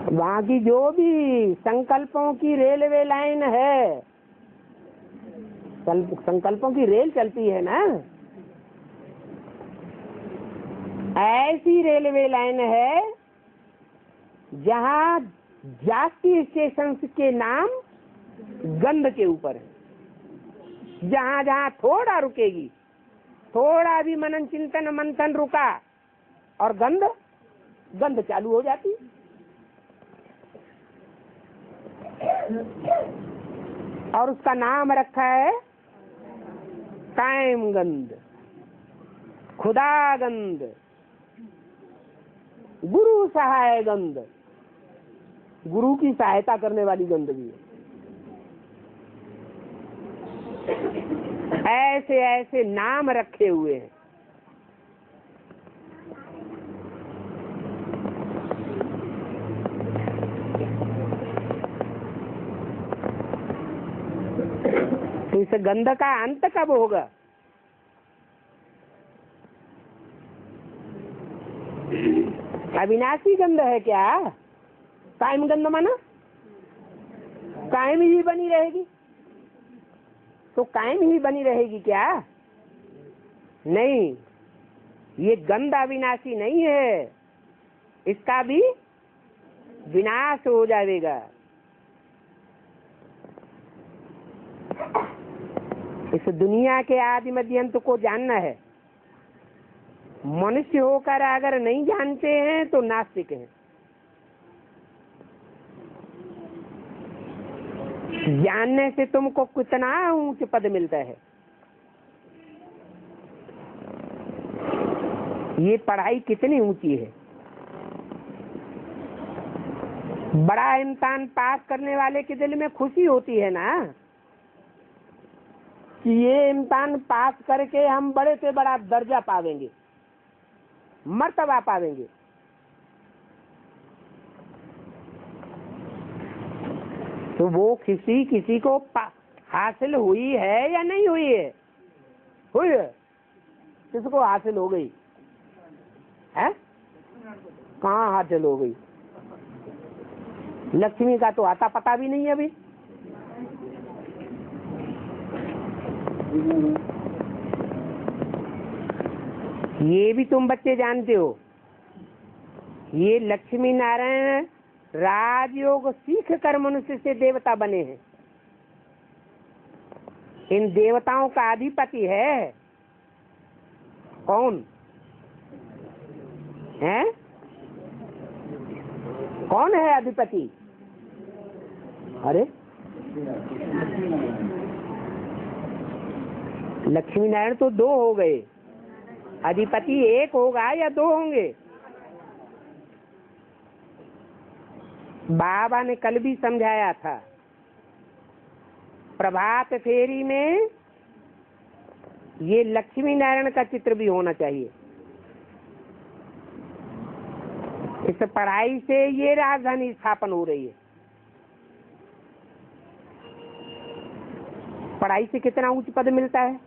वहां की जो भी संकल्पों की रेलवे लाइन है, संकल्पों की रेल चलती है ना, ऐसी रेलवे लाइन है जहां जाती स्टेशन के नाम गंध के ऊपर है। जहां जहां थोड़ा रुकेगी, थोड़ा भी मनन चिंतन मंथन रुका और गंध चालू हो जाती। और उसका नाम रखा है कायम गंध, खुदा गंध, गुरु सहाय गंध, गुरु की सहायता करने वाली गंध भी है। ऐसे ऐसे नाम रखे हुए हैं। तो इस गंध का अंत कब होगा? अविनाशी गंध है क्या? कायम गंध माना कायम ही बनी रहेगी। तो कायम ही बनी रहेगी क्या? नहीं, ये गंध अविनाशी नहीं है, इसका भी विनाश हो जाएगा। इस दुनिया के आदि मध्य अंत को जानना है। मनुष्य होकर अगर नहीं जानते हैं तो नास्तिक हैं। जानने से तुमको कितना ऊंच पद मिलता है। ये पढ़ाई कितनी ऊंची है। बड़ा इम्तिहान पास करने वाले के दिल में खुशी होती है ना कि ये इम्तिहान पास करके हम बड़े से बड़ा दर्जा पावेंगे, मर्तबा पावेंगे। तो वो किसी को हासिल हुई है या नहीं हुई है? हुई है। किसको हासिल हो गई है? कहाँ हासिल हो गई? लक्ष्मी का तो आता पता भी नहीं है अभी। ये भी तुम बच्चे जानते हो, ये लक्ष्मी नारायण राजयोग सीख कर मनुष्य से देवता बने हैं। इन देवताओं का अधिपति है कौन है? कौन है अधिपति? अरे लक्ष्मी नारायण तो दो हो गए, अधिपति एक होगा या दो होंगे? बाबा ने कल भी समझाया था, प्रभात फेरी में ये लक्ष्मी नारायण का चित्र भी होना चाहिए। इस पढ़ाई से ये राजधानी स्थापन हो रही है। पढ़ाई से कितना उच्च पद मिलता है।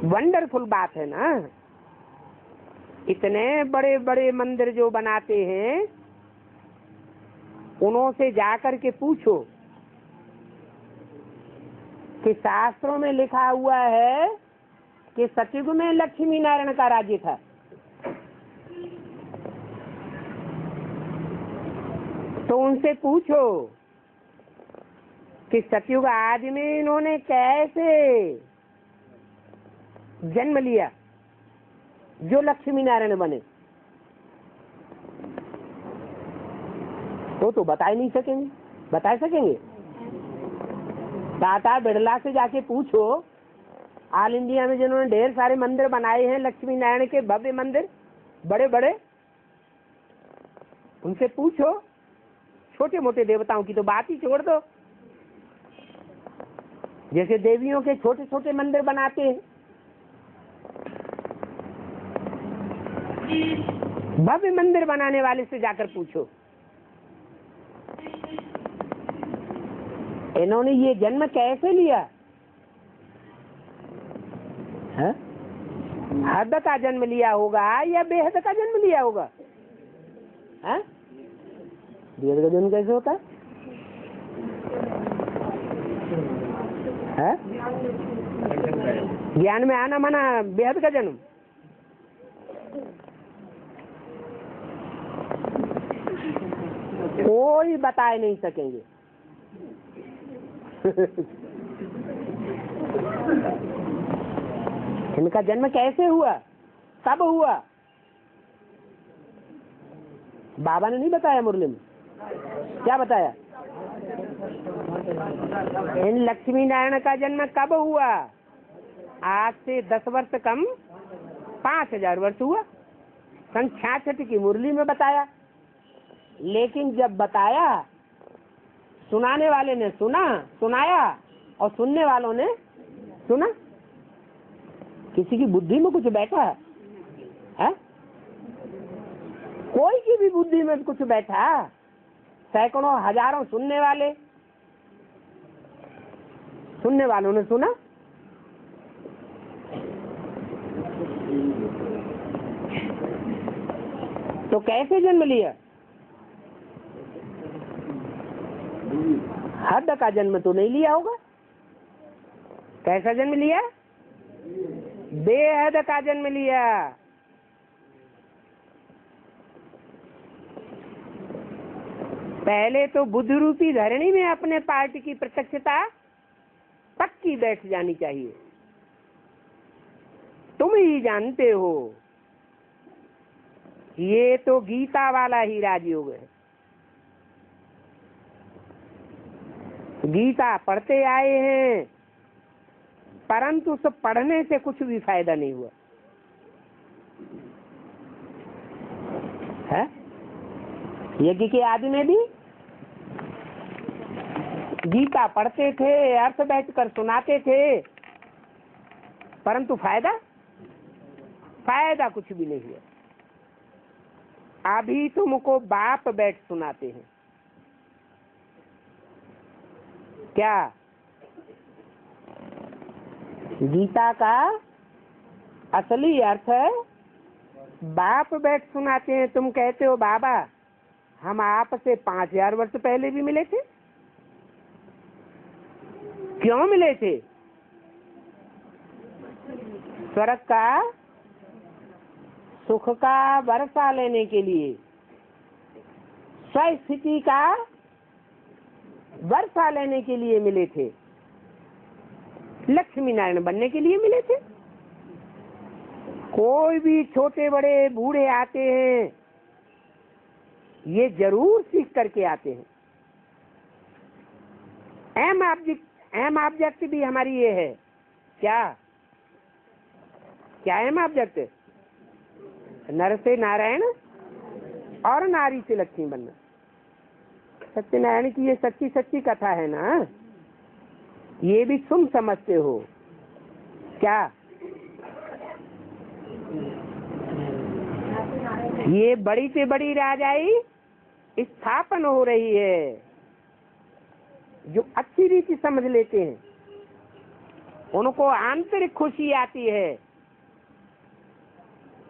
वंडरफुल बात है ना। इतने बड़े बड़े मंदिर जो बनाते हैं उन्हों से जाकर के पूछो कि शास्त्रों में लिखा हुआ है कि सतयुग में लक्ष्मी नारायण का राज्य था। तो उनसे पूछो कि सतयुग आदि में इन्होंने कैसे जन्म लिया जो लक्ष्मी नारायण बने। वो तो बता ही नहीं सकेंगे। बता सकेंगे? टाटा बिरला से जाके पूछो, ऑल इंडिया में जिन्होंने ढेर सारे मंदिर बनाए हैं लक्ष्मी नारायण के, भव्य मंदिर बड़े बड़े, उनसे पूछो। छोटे मोटे देवताओं की तो बात ही छोड़ दो। जैसे देवियों के छोटे छोटे मंदिर बनाते हैं, भव्य मंदिर बनाने वाले से जाकर पूछो इन्होंने ये जन्म कैसे लिया है? हद का जन्म लिया होगा या बेहद का जन्म लिया होगा? है? बेहद का जन्म कैसे होता है? ज्ञान में आना माना बेहद का जन्म। कोई बता नहीं सकेंगे। इनका जन्म कैसे हुआ, कब हुआ? बाबा ने नहीं बताया मुरली में। क्या बताया? इन लक्ष्मी नारायण का जन्म कब हुआ? आज से 10 वर्ष कम 5000 वर्ष हुआ। सन 66 की मुरली में बताया। लेकिन जब बताया, सुनाने वाले ने सुना, सुनाया, और सुनने वालों ने सुना। किसी की बुद्धि में कुछ बैठा है? कोई की भी बुद्धि में कुछ बैठा? सैकड़ों हजारों सुनने वालों ने सुना। तो कैसे जन्म लिया? हद का जन्म तो नहीं लिया होगा। कैसा जन्म लिया? बेहद का जन्म लिया। पहले तो बुद्ध रूपी धरणी में अपने पार्टी की प्रत्यक्षता पक्की बैठ जानी चाहिए। तुम ही जानते हो ये तो गीता वाला ही राजयोग है। गीता पढ़ते आए हैं, परंतु उस पढ़ने से कुछ भी फायदा नहीं हुआ है। यज्ञ के आदि में भी गीता पढ़ते थे, अर्थ बैठकर सुनाते थे, परंतु फायदा कुछ भी नहीं हुआ। अभी तुमको बाप बैठ सुनाते हैं क्या? गीता का असली अर्थ है बाप बैठ सुनाते हैं। तुम कहते हो बाबा हम आपसे 5000 वर्ष पहले भी मिले थे। क्यों मिले थे? स्वर्ग का सुख का वर्षा लेने के लिए, स्वस्थिति का वर्षा लेने के लिए मिले थे, लक्ष्मी नारायण बनने के लिए मिले थे। कोई भी छोटे बड़े बूढ़े आते हैं, ये जरूर सीख करके आते हैं। एम ऑब्जेक्ट भी हमारी ये है क्या? क्या एम ऑब्जेक्ट? नर से नारायण और नारी से लक्ष्मी बनना। सत्यनारायण की ये सच्ची सच्ची कथा है ना, ये भी तुम समझते हो क्या? ये बड़ी से बड़ी राजाई स्थापन हो रही है। जो अच्छी रीति समझ लेते हैं उनको आंतरिक खुशी आती है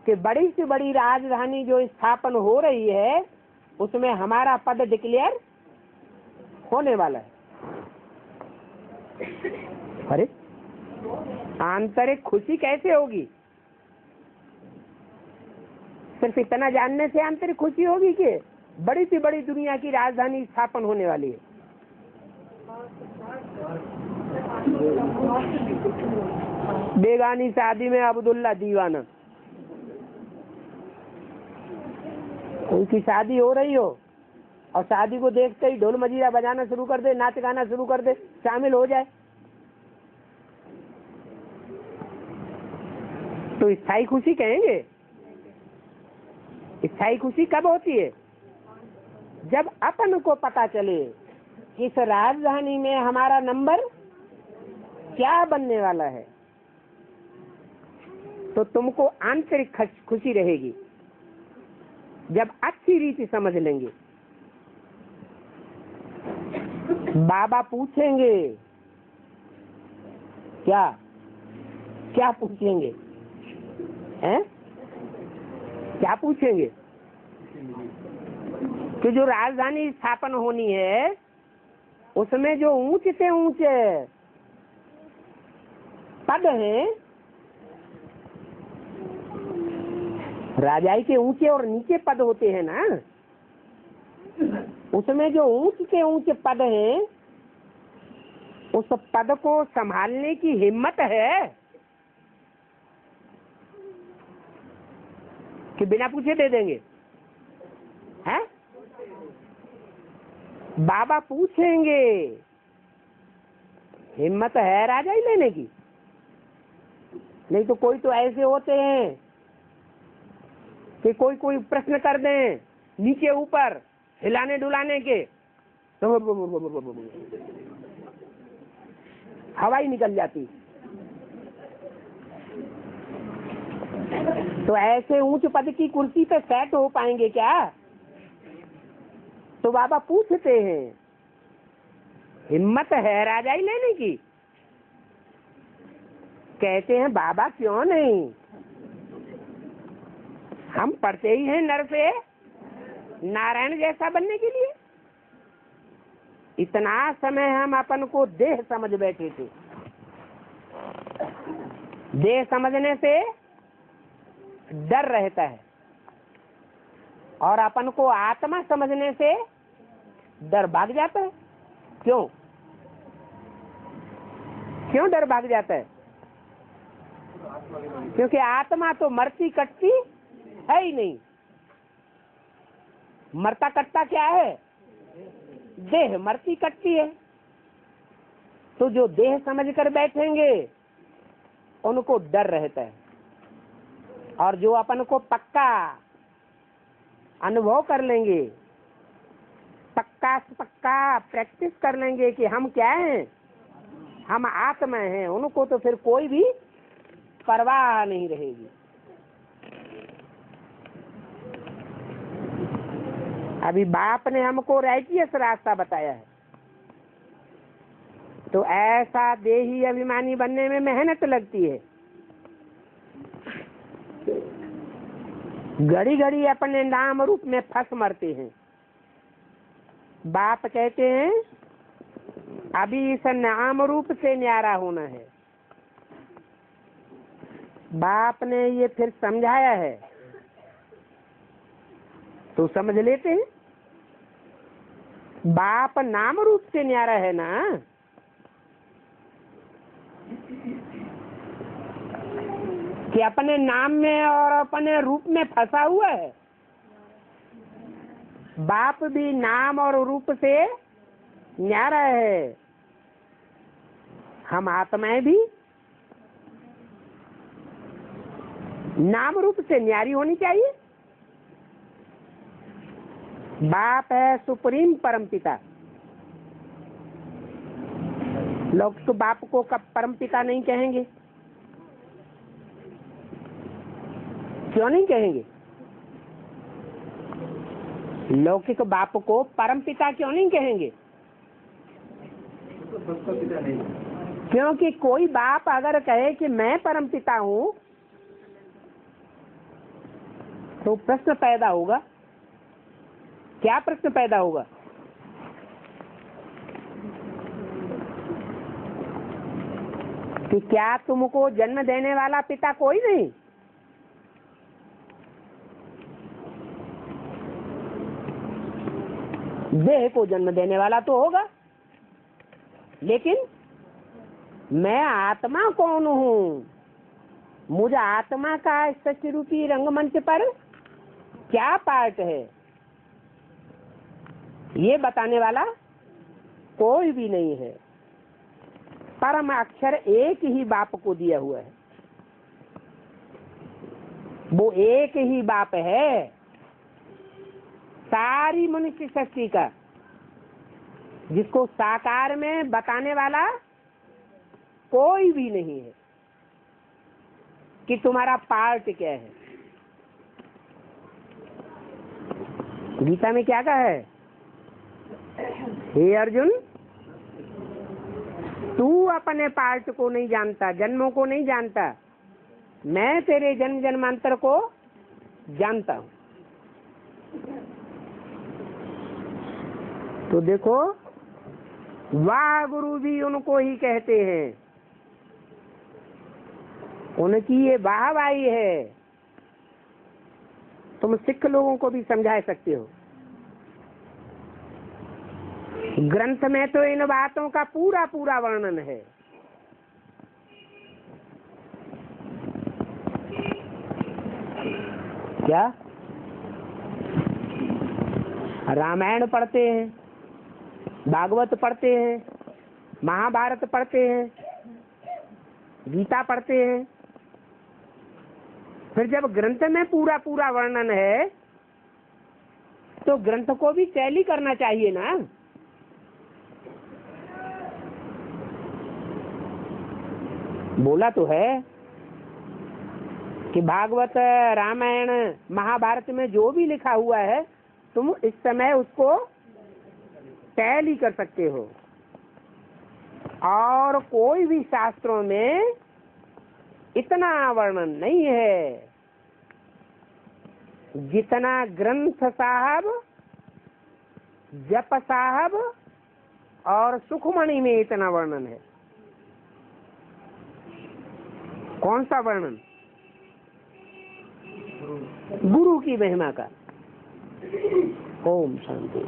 कि बड़ी से बड़ी राजधानी जो स्थापन हो रही है उसमें हमारा पद डिक्लेयर होने वाला है। अरे आंतरिक खुशी कैसे होगी? सिर्फ इतना जानने से आंतरिक खुशी होगी कि बड़ी से बड़ी दुनिया की राजधानी स्थापन होने वाली है। बेगानी शादी में अब्दुल्ला दीवाना, उनकी शादी हो रही हो और शादी को देखते ही ढोल मजीरा बजाना शुरू कर दे, नाच गाना शुरू कर दे, शामिल हो जाए, तो स्थायी खुशी कहेंगे? स्थायी खुशी कब होती है? जब अपन को पता चले कि इस राजधानी में हमारा नंबर क्या बनने वाला है, तो तुमको आंतरिक खुशी रहेगी। जब अच्छी रीति समझ लेंगे, बाबा पूछेंगे क्या? क्या पूछेंगे? हैं? क्या पूछेंगे? कि जो राजधानी स्थापन होनी है उसमें जो ऊंचे से ऊंचे पद हैं, राजाई के ऊंचे और नीचे पद होते हैं ना, उसमें जो ऊंचे से ऊंचे पद हैं उस पद को संभालने की हिम्मत है कि बिना पूछे दे देंगे? हैं? बाबा पूछेंगे, हिम्मत है राजाई लेने की? नहीं तो कोई तो ऐसे होते हैं कि कोई प्रश्न कर दें नीचे ऊपर हिलाने डुलाने के, तो हवा ही निकल जाती। तो ऐसे ऊंच पद की कुर्सी पे सेट हो पाएंगे क्या? तो बाबा पूछते हैं हिम्मत है राजाई लेने की? कहते हैं बाबा क्यों नहीं, हम पढ़ते ही हैं नर से नारायण जैसा बनने के लिए। इतना समय हम अपन को देह समझ बैठे थे, देह समझने से डर रहता है और अपन को आत्मा समझने से डर भाग जाता है। क्यों क्यों डर भाग जाता है? क्योंकि आत्मा तो मरती कटती है ही नहीं। मरता कटता क्या है? देह मरती कटती है। तो जो देह समझ कर बैठेंगे उनको डर रहता है, और जो अपन को पक्का अनुभव कर लेंगे, पक्का से पक्का प्रैक्टिस कर लेंगे कि हम क्या हैं, हम आत्मा हैं, उनको तो फिर कोई भी परवाह नहीं रहेगी। अभी बाप ने हमको राइटियस रास्ता बताया है, तो ऐसा देही अभिमानी बनने में मेहनत लगती है। घड़ी घड़ी अपने नाम रूप में फंस मरते हैं। बाप कहते हैं अभी इस नाम रूप से न्यारा होना है। बाप ने ये फिर समझाया है तो समझ लेते हैं। बाप नाम रूप से न्यारा है ना, कि अपने नाम में और अपने रूप में फंसा हुआ है। बाप भी नाम और रूप से न्यारा है, हम आत्माएं भी नाम रूप से न्यारी होनी चाहिए। बाप है सुप्रीम परमपिता। लोग तो बाप को कब परमपिता नहीं कहेंगे? क्यों नहीं कहेंगे? लौकिक बाप को परमपिता क्यों नहीं कहेंगे? क्योंकि कोई बाप अगर कहे कि मैं परमपिता हूँ तो प्रश्न पैदा होगा। क्या प्रश्न पैदा होगा? कि क्या तुमको जन्म देने वाला पिता कोई नहीं? देह को जन्म देने वाला तो होगा, लेकिन मैं आत्मा कौन हूँ? मुझे आत्मा का सत्य रूपी रंगमंच पर क्या पार्ट है, ये बताने वाला कोई भी नहीं है। परम अक्षर एक ही बाप को दिया हुआ है। वो एक ही बाप है सारी मनुष्य शक्ति का, जिसको साकार में बताने वाला कोई भी नहीं है कि तुम्हारा पार्ट क्या है। गीता में क्या कहा है? हे अर्जुन, तू अपने पार्ट को नहीं जानता, जन्मों को नहीं जानता, मैं तेरे जन्म जन्मांतर को जानता हूं। तो देखो, वाह गुरु भी उनको ही कहते हैं, उनकी ये वाहवाही है। तुम सिख लोगों को भी समझा सकते हो। ग्रंथ में तो इन बातों का पूरा पूरा वर्णन है। क्या रामायण पढ़ते हैं, भागवत पढ़ते हैं, महाभारत पढ़ते हैं, गीता पढ़ते हैं, फिर जब ग्रंथ में पूरा पूरा वर्णन है तो ग्रंथ को भी टैली करना चाहिए ना। बोला तो है कि भागवत, रामायण, महाभारत में जो भी लिखा हुआ है तुम इस समय उसको टैली कर सकते हो। और कोई भी शास्त्रों में इतना वर्णन नहीं है जितना ग्रंथ साहब, जप साहब और सुखमणि में इतना वर्णन है। कौन सा वर्णन? गुरु की महिमा का। ओम शांति।